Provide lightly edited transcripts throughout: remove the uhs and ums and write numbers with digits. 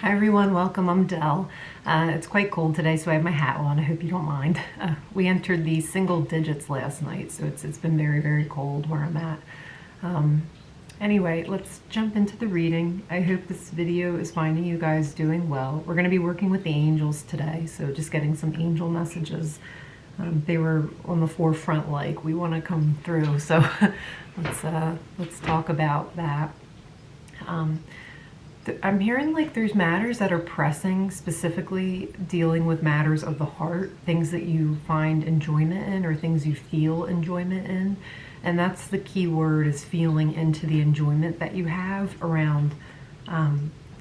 Hi everyone, welcome. I'm Dell. It's quite cold today, so I have my hat on. I hope you don't mind. We entered the single digits last night, so it's been very, very cold where I'm at. Anyway, let's jump into the reading. I hope this video is finding you guys doing well. We're going to be working with the angels today, so just getting some angel messages. They were on the forefront, like we want to come through. So let's talk about that. I'm hearing like there's matters that are pressing, specifically dealing with matters of the heart, things that you find enjoyment in or things you feel enjoyment in. And that's the key word, is feeling into the enjoyment that you have around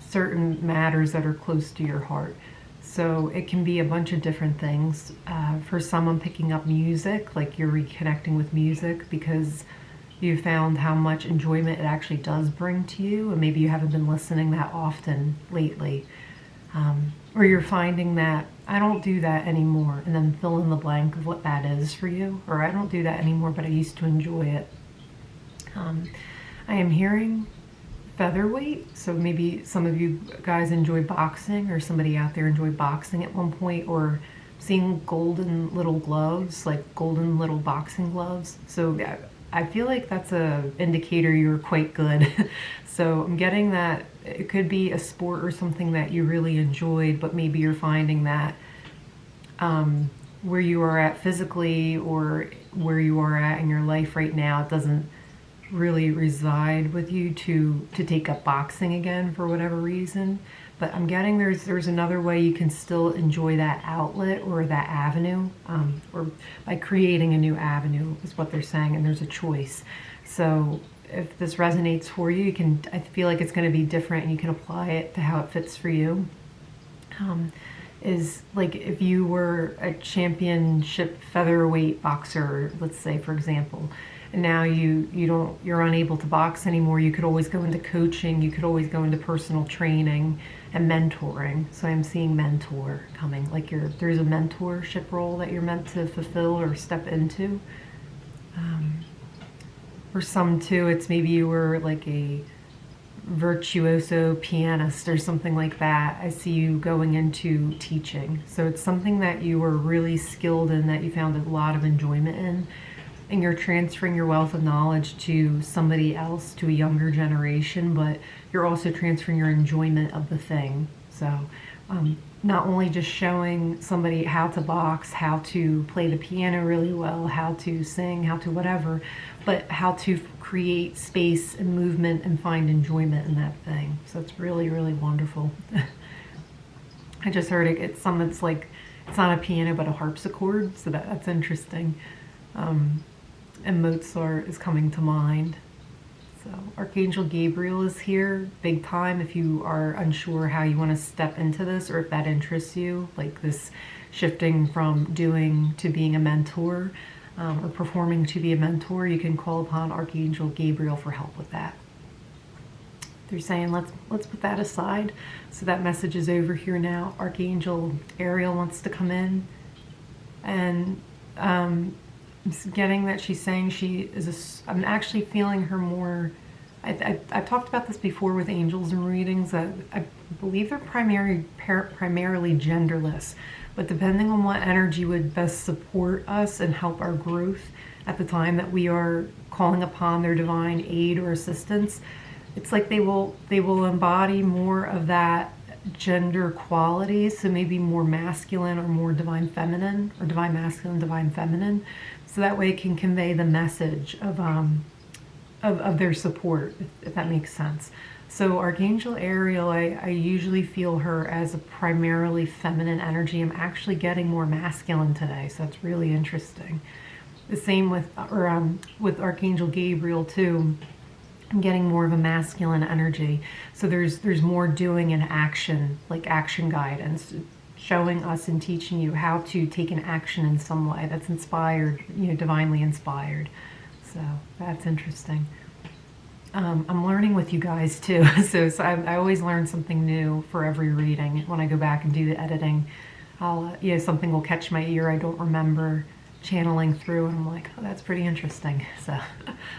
certain matters that are close to your heart. So it can be a bunch of different things. For some, I'm picking up music, like you're reconnecting with music because you found how much enjoyment it actually does bring to you, and maybe you haven't been listening that often lately. Or you're finding that I don't do that anymore, and then fill in the blank of what that is for you. Or I don't do that anymore, but I used to enjoy it. I am hearing featherweight, so maybe some of you guys enjoy boxing, or somebody out there enjoyed boxing at one point, or seeing golden little gloves, like golden little boxing gloves. So I feel like that's a indicator you're quite good. So I'm getting that it could be a sport or something that you really enjoyed, but maybe you're finding that where you are at physically or where you are at in your life right now, it doesn't really reside with you to take up boxing again for whatever reason. But I'm getting there's another way you can still enjoy that outlet or that avenue, or by creating a new avenue is what they're saying, and there's a choice. So if this resonates for you, I feel like it's going to be different and you can apply it to how it fits for you. Is like if you were a championship featherweight boxer, let's say for example, and now you're unable to box anymore, you could always go into coaching, you could always go into personal training and mentoring. So I'm seeing mentor coming, like there's a mentorship role that you're meant to fulfill or step into. For some too, it's maybe you were like a virtuoso pianist or something like that. I see you going into teaching. So it's something that you were really skilled in, that you found a lot of enjoyment in, and you're transferring your wealth of knowledge to somebody else, to a younger generation, but you're also transferring your enjoyment of the thing. So not only just showing somebody how to box, how to play the piano really well, how to sing, how to whatever, but how to create space and movement and find enjoyment in that thing. So it's really, really wonderful. I just heard it's like, it's not a piano but a harpsichord, so that's interesting. And Mozart is coming to mind. So Archangel Gabriel is here, big time, if you are unsure how you want to step into this, or if that interests you, like this shifting from doing to being a mentor, or performing to be a mentor. You can call upon Archangel Gabriel for help with that. They're saying let's put that aside. So that message is over here now. Archangel Ariel wants to come in, and I'm getting that she's saying she is I'm actually feeling her more. I've talked about this before with angels and readings. I believe they're primarily genderless, but depending on what energy would best support us and help our growth at the time that we are calling upon their divine aid or assistance, it's like they will embody more of that gender qualities. So maybe more masculine or more divine feminine, or divine masculine, divine feminine. So that way it can convey the message of their support, if that makes sense. So Archangel Ariel, I usually feel her as a primarily feminine energy. I'm actually getting more masculine today, so that's really interesting. The same with Archangel Gabriel too. I'm getting more of a masculine energy. So there's more doing and action, like action guidance, showing us and teaching you how to take an action in some way that's inspired, divinely inspired. So that's interesting. I'm learning with you guys too. So I always learn something new for every reading. When I go back and do the editing, I'll, something will catch my ear I don't remember channeling through, and I'm like, oh, that's pretty interesting. So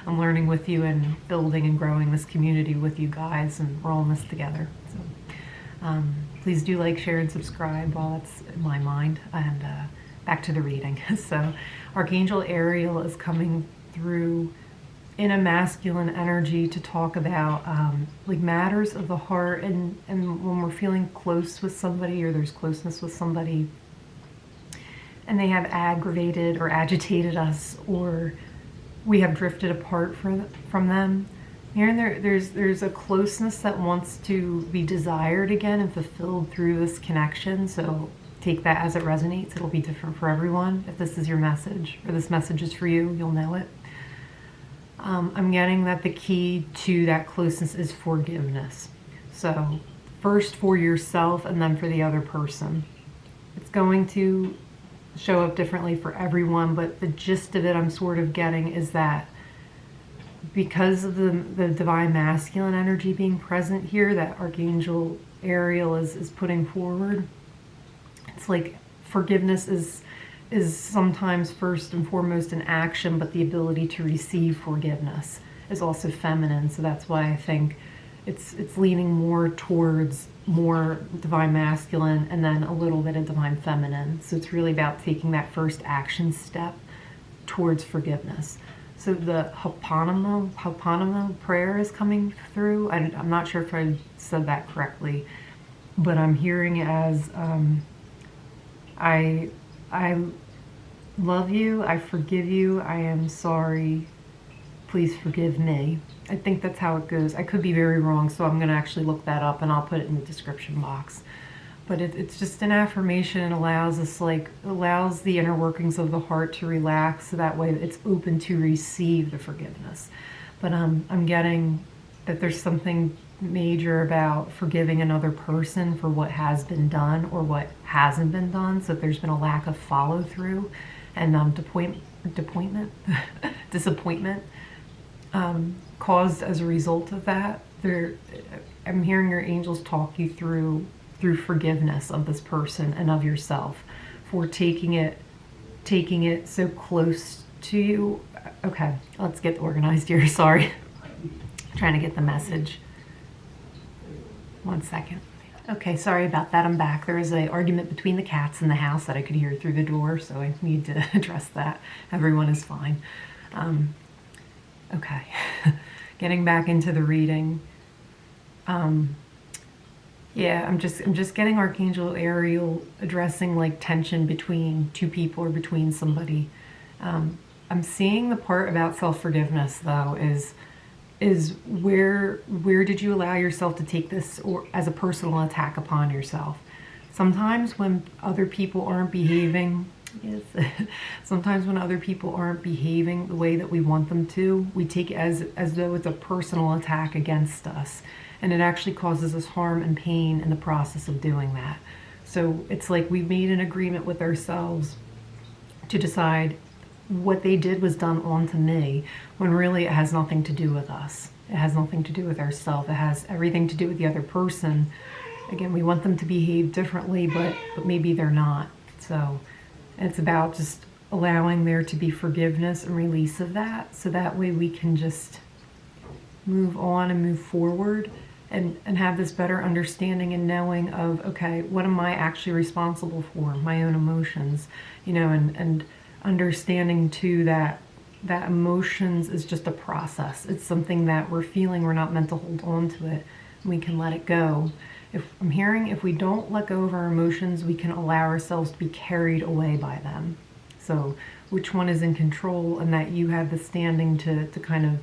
I'm learning with you and building and growing this community with you guys, and we're all in this together. So Please do like, share, and subscribe while it's in my mind. And back to the reading. So Archangel Ariel is coming through in a masculine energy to talk about like matters of the heart, and when we're feeling close with somebody, or there's closeness with somebody, and they have aggravated or agitated us, or we have drifted apart from them. Here and there's a closeness that wants to be desired again and fulfilled through this connection. So take that as it resonates. It'll be different for everyone. If this is your message, or this message is for you, you'll know it. I'm getting that the key to that closeness is forgiveness. So first for yourself and then for the other person. It's going to show up differently for everyone, but the gist of it I'm sort of getting is that because of the divine masculine energy being present here, that Archangel Ariel is putting forward, it's like forgiveness is sometimes first and foremost an action, but the ability to receive forgiveness is also feminine. So that's why I think it's leaning more towards more divine masculine and then a little bit of divine feminine. So it's really about taking that first action step towards forgiveness. So the Ho'oponopono prayer is coming through. I'm not sure if I said that correctly, but I'm hearing it as I love you, I forgive you, I am sorry, please forgive me. I think that's how it goes. I could be very wrong, so I'm going to actually look that up and I'll put it in the description box. But it's just an affirmation. It allows us, allows the inner workings of the heart to relax, so that way it's open to receive the forgiveness. But I'm getting that there's something major about forgiving another person for what has been done or what hasn't been done. So if there's been a lack of follow through and disappointment caused as a result of that, I'm hearing your angels talk you through forgiveness of this person and of yourself for taking it so close to you. Okay, let's get organized here. Sorry. Trying to get the message. 1 second. Okay, sorry about that. I'm back. There is an argument between the cats in the house that I could hear through the door, so I need to address that. Everyone is fine. Okay, getting back into the reading. Yeah, I'm just getting Archangel Ariel addressing like tension between two people or between somebody. I'm seeing the part about self-forgiveness though is where did you allow yourself to take this or as a personal attack upon yourself? Sometimes when other people aren't behaving, sometimes when other people aren't behaving the way that we want them to, we take it as though it's a personal attack against us. And it actually causes us harm and pain in the process of doing that. So it's like we've made an agreement with ourselves to decide what they did was done onto me, when really it has nothing to do with us. It has nothing to do with ourselves. It has everything to do with the other person. Again, we want them to behave differently, but maybe they're not. So it's about just allowing there to be forgiveness and release of that, so that way we can just move on and move forward and have this better understanding and knowing of, okay, what am I actually responsible for? My own emotions, and understanding too that emotions is just a process. It's something that we're feeling. We're not meant to hold on to it. We can let it go. If we don't let go of our emotions, we can allow ourselves to be carried away by them. So which one is in control, and that you have the standing to kind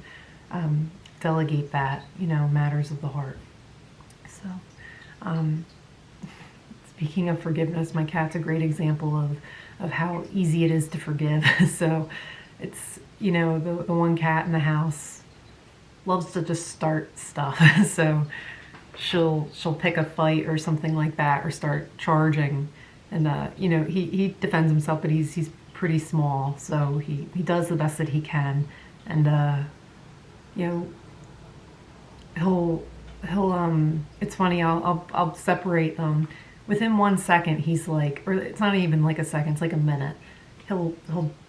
of delegate that, matters of the heart. So speaking of forgiveness, my cat's a great example of how easy it is to forgive. So it's, the one cat in the house loves to just start stuff. So she'll pick a fight or something like that, or start charging, and he defends himself, but he's pretty small, so he does the best that he can, and he'll it's funny, I'll separate them within 1 second. He's like, or it's not even like a second, it's like a minute. He'll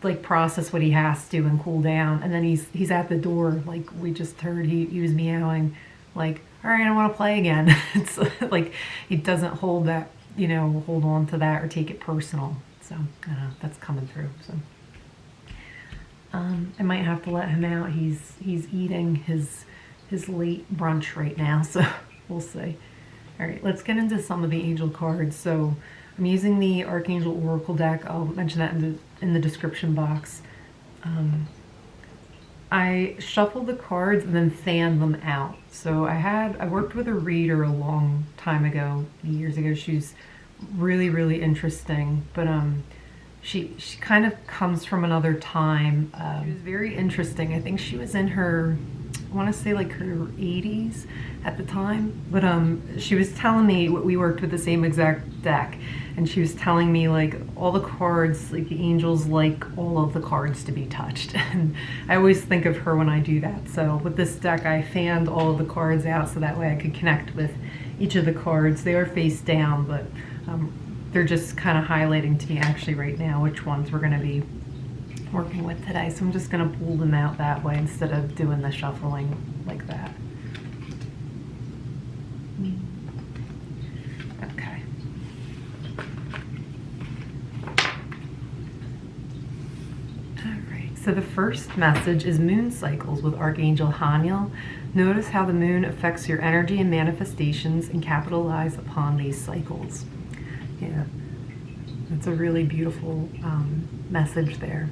like process what he has to and cool down, and then he's at the door, like we just heard he was meowing, like, all right, I want to play again. It's like he doesn't hold that, hold on to that or take it personal. So that's coming through. So I might have to let him out. He's eating his late brunch right now, so we'll see. All right, let's get into some of the angel cards. So I'm using the Archangel Oracle deck. I'll mention that in the description box. I shuffled the cards and then fanned them out. So I worked with a reader a long time ago, years ago. She's really, really interesting, but she kind of comes from another time. She was very interesting. I think she was in her, I want to say like her 80s at the time, but she was telling me, we worked with the same exact deck, and she was telling me like all the cards, like the angels like all of the cards to be touched. And I always think of her when I do that. So with this deck, I fanned all of the cards out so that way I could connect with each of the cards. They are face down, but they're just kind of highlighting to me actually right now which ones we're going to be working with today. So I'm just going to pull them out that way instead of doing the shuffling like that. Okay. Alright, so the first message is moon cycles with Archangel Haniel. Notice how the moon affects your energy and manifestations and capitalize upon these cycles. Yeah, it's a really beautiful message there.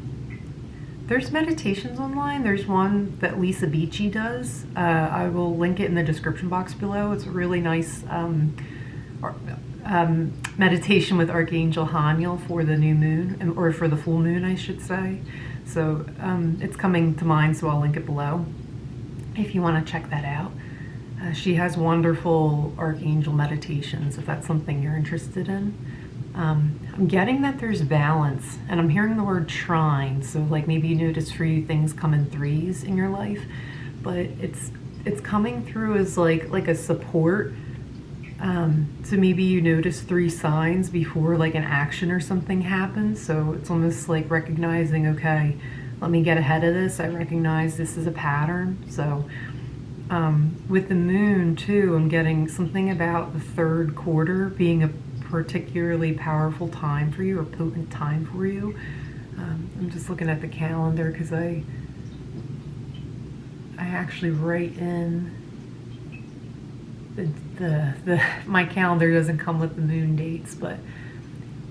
There's meditations online. There's one that Lisa Beachy does. I will link it in the description box below. It's a really nice meditation with Archangel Haniel for the new moon, or for the full moon, I should say. So it's coming to mind, so I'll link it below if you want to check that out. She has wonderful Archangel meditations, if that's something you're interested in. I'm getting that there's balance, and I'm hearing the word trine, so like maybe you notice for you things come in threes in your life, but it's coming through as like a support. So maybe you notice 3 signs before like an action or something happens, so it's almost like recognizing, okay, let me get ahead of this. I recognize this is a pattern. So with the moon too, I'm getting something about the 3rd quarter being a particularly powerful time for you, or potent time for you. I'm just looking at the calendar because I actually write in my calendar doesn't come with the moon dates, but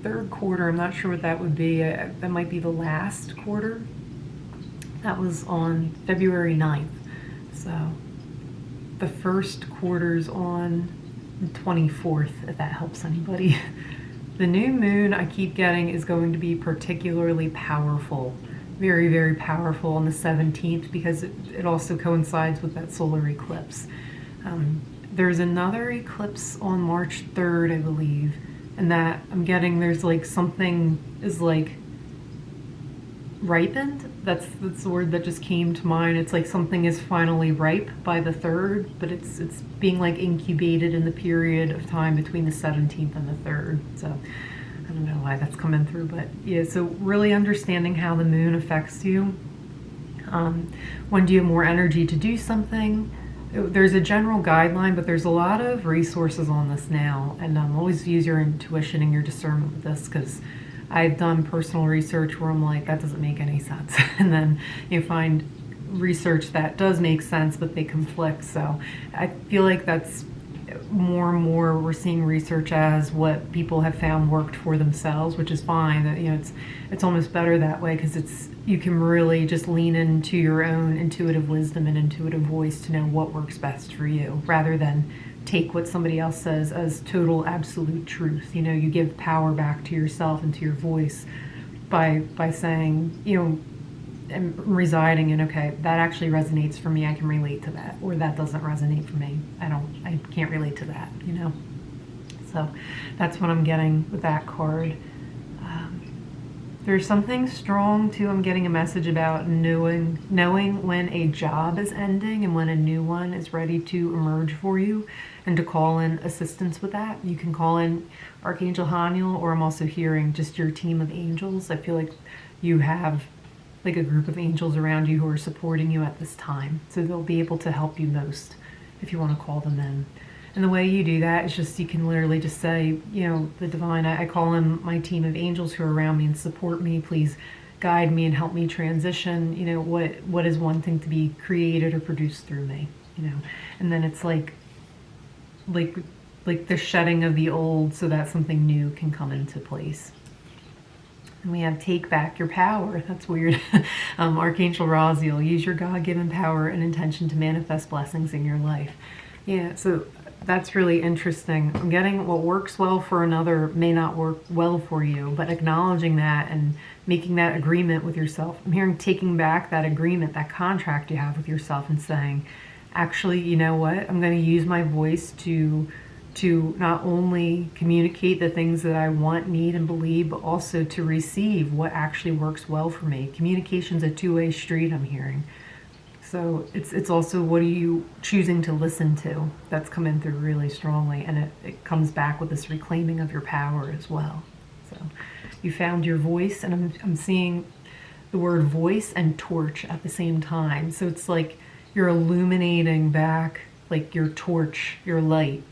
3rd quarter, I'm not sure what that would be. That might be the last quarter. That was on February 9th. So the 1st quarter's on the 24th, if that helps anybody. The new moon I keep getting is going to be particularly powerful. Very, very powerful on the 17th, because it also coincides with that solar eclipse. There's another eclipse on March 3rd, I believe, and that I'm getting there's like something is like ripened. That's the word that just came to mind. It's like something is finally ripe by the 3rd, but it's being like incubated in the period of time between the 17th and the 3rd. So I don't know why that's coming through, but yeah, so really understanding how the moon affects you. When do you have more energy to do something? There's a general guideline, but there's a lot of resources on this now, and always use your intuition and your discernment with this, because I've done personal research where I'm like, that doesn't make any sense. And then you find research that does make sense, but they conflict. So I feel like that's more and more we're seeing research as what people have found worked for themselves, which is fine. It's almost better that way, because you can really just lean into your own intuitive wisdom and intuitive voice to know what works best for you, rather than take what somebody else says as total absolute truth. You give power back to yourself and to your voice by saying, and residing in, okay, that actually resonates for me, I can relate to that, or that doesn't resonate for me, I can't relate to that. So that's what I'm getting with that card. There's something strong too. I'm getting a message about knowing when a job is ending and when a new one is ready to emerge for you, and to call in assistance with that. You can call in Archangel Haniel, or I'm also hearing just your team of angels. I feel like you have like a group of angels around you who are supporting you at this time, so they'll be able to help you most if you want to call them in. And the way you do that is just, you can literally just say, you know, the divine, I call in my team of angels who are around me and support me. Please guide me and help me transition, you know, what is wanting to be created or produced through me, you know. And then it's like the shedding of the old so that something new can come into place. And we have take back your power. That's weird. Archangel Raziel, use your God-given power and intention to manifest blessings in your life. Yeah, so that's really interesting. I'm getting what works well for another may not work well for you, but acknowledging that and making that agreement with yourself. I'm hearing taking back that agreement, that contract you have with yourself, and saying, actually, you know what? I'm going to use my voice to not only communicate the things that I want, need, and believe, but also to receive what actually works well for me. Communication's a two-way street, I'm hearing. So it's also, what are you choosing to listen to? That's coming through really strongly, and it comes back with this reclaiming of your power as well. So you found your voice, and I'm seeing the word voice and torch at the same time. So it's like you're illuminating back, like your torch, your light,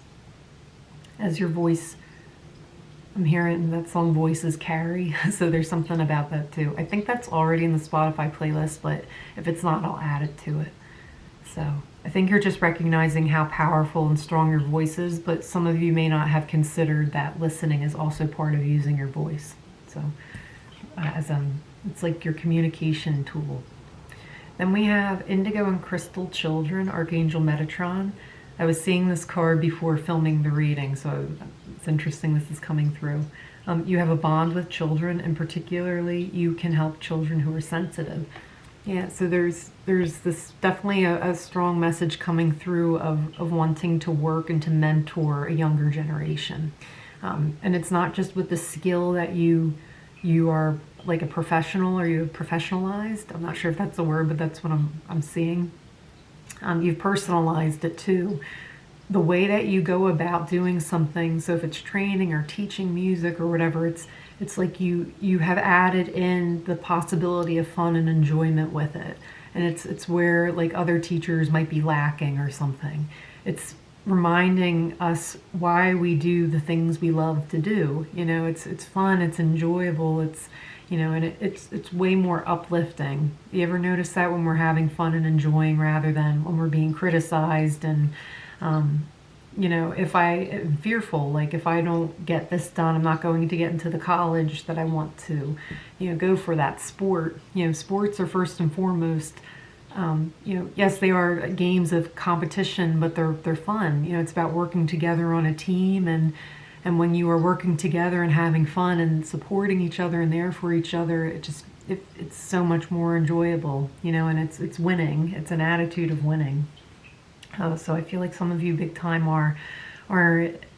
as your voice. I'm hearing that song Voices Carry, so there's something about that too. I think that's already in the Spotify playlist, but if it's not, I'll add it to it. So I think you're just recognizing how powerful and strong your voice is, but some of you may not have considered that listening is also part of using your voice. So it's like your communication tool. Then we have Indigo and Crystal Children, Archangel Metatron. I was seeing this card before filming the reading, so it's interesting this is coming through. You have a bond with children, and particularly you can help children who are sensitive. Yeah, so there's this definitely a strong message coming through of wanting to work and to mentor a younger generation. And it's not just with the skill that you are like a professional, or you have professionalized. I'm not sure if that's the word, but that's what I'm seeing. You've personalized it too. The way that you go about doing something, so if it's training or teaching music or whatever, it's like you have added in the possibility of fun and enjoyment with it. And it's where like other teachers might be lacking or something. It's reminding us why we do the things we love to do. You know, it's fun, it's enjoyable, it's, you know, and it's way more uplifting. You ever notice that when we're having fun and enjoying rather than when we're being criticized and, you know, if I am fearful, like if I don't get this done, I'm not going to get into the college that I want to, you know, go for that sport. You know, sports are first and foremost, you know, yes, they are games of competition, but they're fun. You know, it's about working together on a team, and when you are working together and having fun and supporting each other and there for each other, it's so much more enjoyable, you know, and it's winning. It's an attitude of winning. So I feel like some of you big time are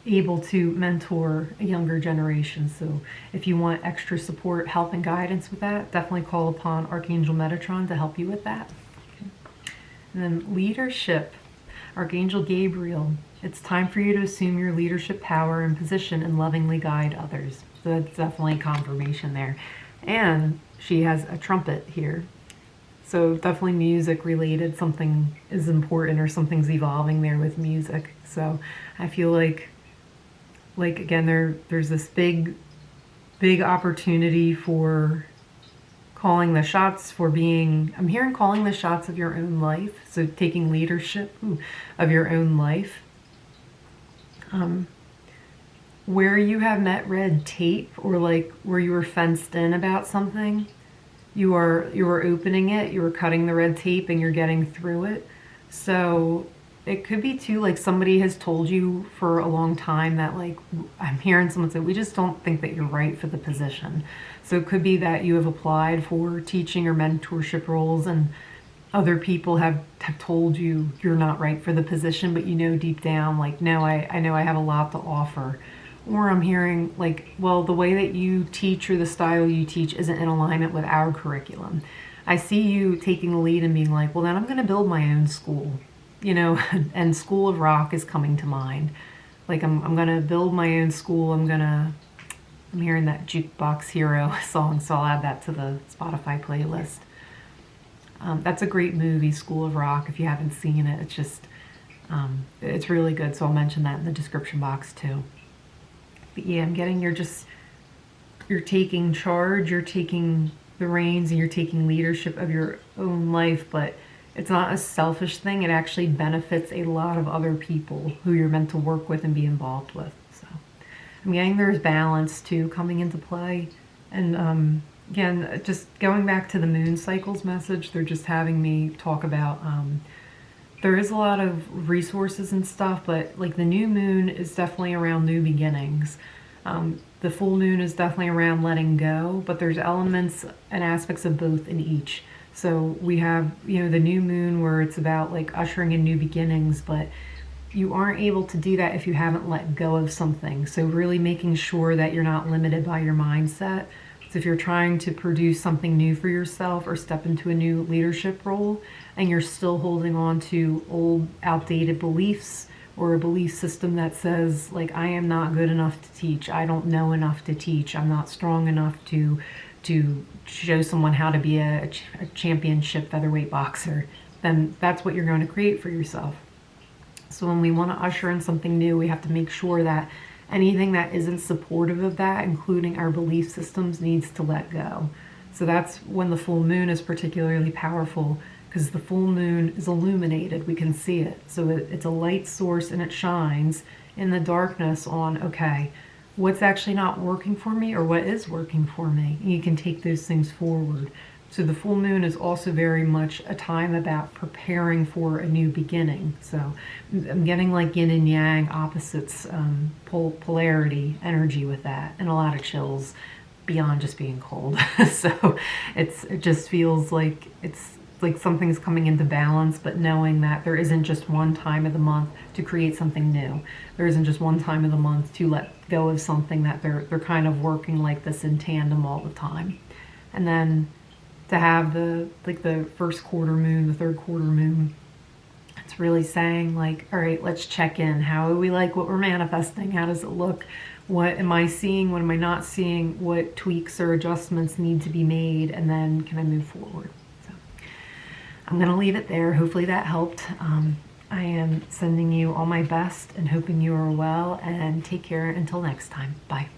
able to mentor a younger generation. So if you want extra support, help, and guidance with that, definitely call upon Archangel Metatron to help you with that. Okay. And then leadership, Archangel Gabriel. It's time for you to assume your leadership power and position and lovingly guide others. So that's definitely confirmation there. And she has a trumpet here. So definitely music related, something is important or something's evolving there with music. So I feel like again, there's this big opportunity for calling the shots, for being, I'm hearing calling the shots of your own life. So taking leadership of your own life. Where you have met red tape, or like where you were fenced in about something, you are opening it, you are cutting the red tape, and you're getting through it. So it could be too, like somebody has told you for a long time that, like, I'm hearing someone say, we just don't think that you're right for the position. So it could be that you have applied for teaching or mentorship roles, and other people have told you you're not right for the position, but you know deep down, like, no, I know I have a lot to offer. Or I'm hearing like, well, the way that you teach or the style you teach isn't in alignment with our curriculum. I see you taking the lead and being like, well, then I'm going to build my own school, you know, and School of Rock is coming to mind. Like, I'm going to build my own school. I'm hearing that Jukebox Hero song, so I'll add that to the Spotify playlist. That's a great movie, School of Rock, if you haven't seen it. It's just, It's really good, so I'll mention that in the description box too. But yeah, I'm getting you're taking charge, you're taking the reins, and you're taking leadership of your own life, but it's not a selfish thing. It actually benefits a lot of other people who you're meant to work with and be involved with. So I'm getting there's balance too coming into play. And again, just going back to the moon cycles message, they're just having me talk about there is a lot of resources and stuff, but like the new moon is definitely around new beginnings. The full moon is definitely around letting go, but there's elements and aspects of both in each. So we have, you know, the new moon where it's about like ushering in new beginnings, but you aren't able to do that if you haven't let go of something. So really making sure that you're not limited by your mindset. So if you're trying to produce something new for yourself or step into a new leadership role and you're still holding on to old outdated beliefs or a belief system that says like, I am not good enough to teach, I don't know enough to teach, I'm not strong enough to show someone how to be a championship featherweight boxer, then that's what you're going to create for yourself. So when we want to usher in something new, we have to make sure that anything that isn't supportive of that, including our belief systems, needs to let go. So that's when the full moon is particularly powerful, because the full moon is illuminated. We can see it. So it's a light source and it shines in the darkness on, okay, what's actually not working for me or what is working for me. And you can take those things forward. So the full moon is also very much a time about preparing for a new beginning. So I'm getting like yin and yang opposites, polarity energy with that, and a lot of chills beyond just being cold. So it just feels like it's like something's coming into balance, but knowing that there isn't just one time of the month to create something new. There isn't just one time of the month to let go of something, that they're kind of working like this in tandem all the time. And then to have the first quarter moon, the third quarter moon, it's really saying like, all right, let's check in. How do we like what we're manifesting? How does it look? What am I seeing? What am I not seeing? What tweaks or adjustments need to be made? And then can I move forward? So I'm going to leave it there. Hopefully that helped. I am sending you all my best and hoping you are well, and take care until next time. Bye.